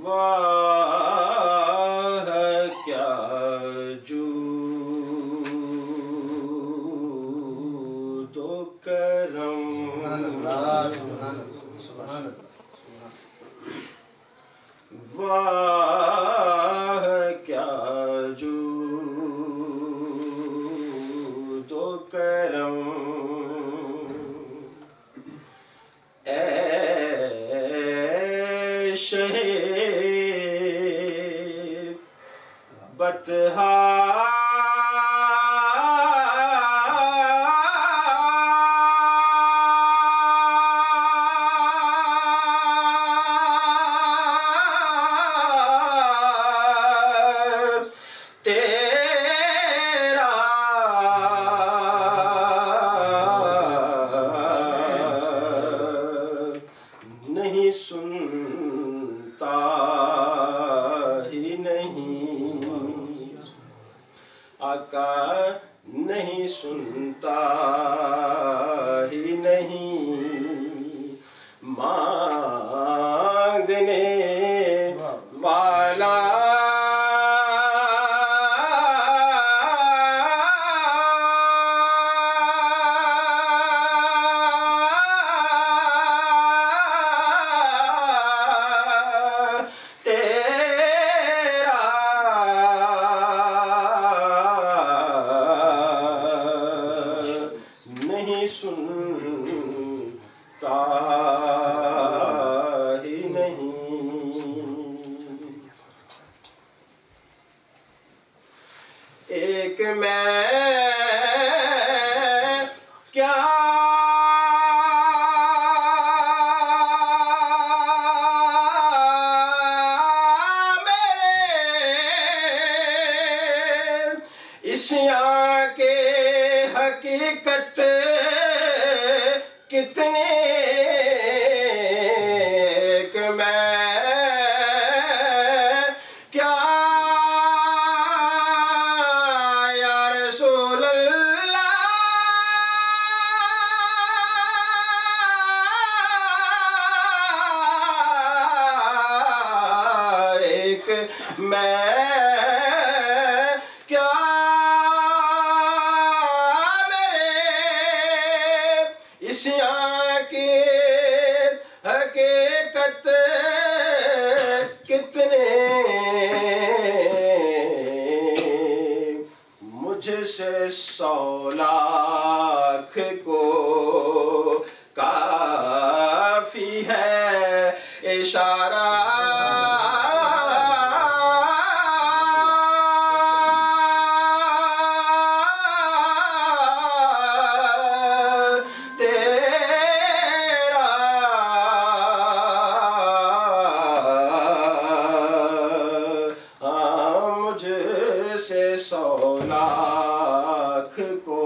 वाह क्या जूद व करम, वाह क्या जूद व करम, ऐ शहे बतहा तेरा नहीं सुनता ही नहीं, आका नहीं सुनता ही नहीं, मांगने वाला नहीं सुनता ही नहीं। एक मैं क्या मेरे इस यहाँ के हकीकत कितने, एक मैं क्या या रसूल अल्लाह, एक मैं क्या इस यहाँ की हकीकत कितने, मुझसे 100 लाख को काफी है इशारा, मुझसे 100 लाख को,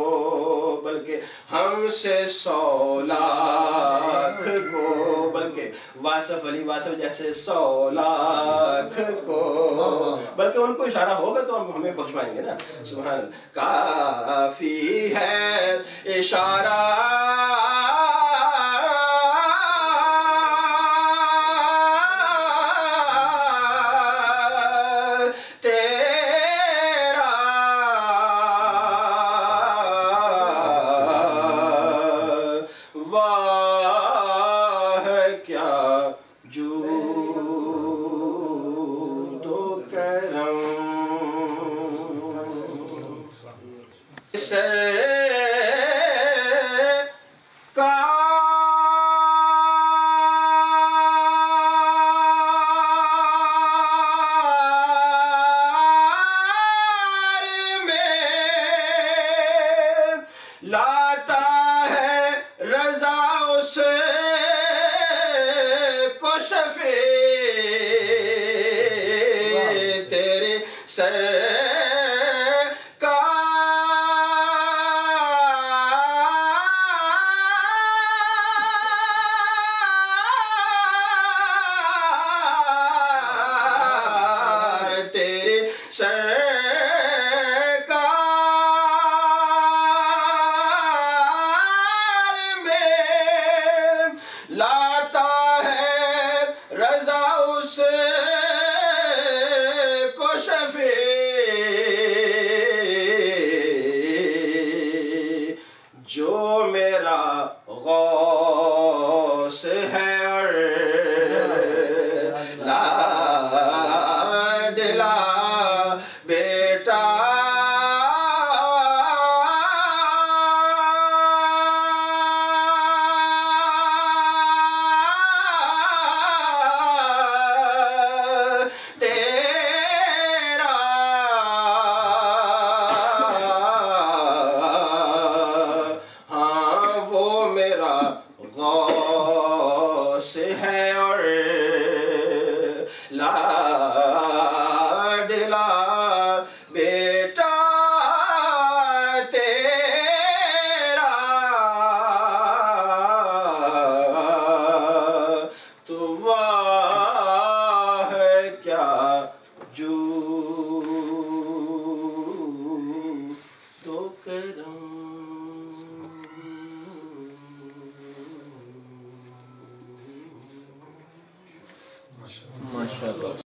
बल्कि हमसे 100 लाख को, बल्कि वासफ अली वासफ जैसे 100 लाख को, बल्कि उनको इशारा होगा तो हम हमें बख्शवाएंगे ना। सुभान अल्लाह। काफी है इशारा जूद व करम, सरकार में लाता है रजा उसे को शफे, तेरे सरकार, तेरे सरकार में लाता है रजा उस गौस है और लाडला बेटा तेरा, तो वाह है क्या जू दो करम। माशाअल्लाह।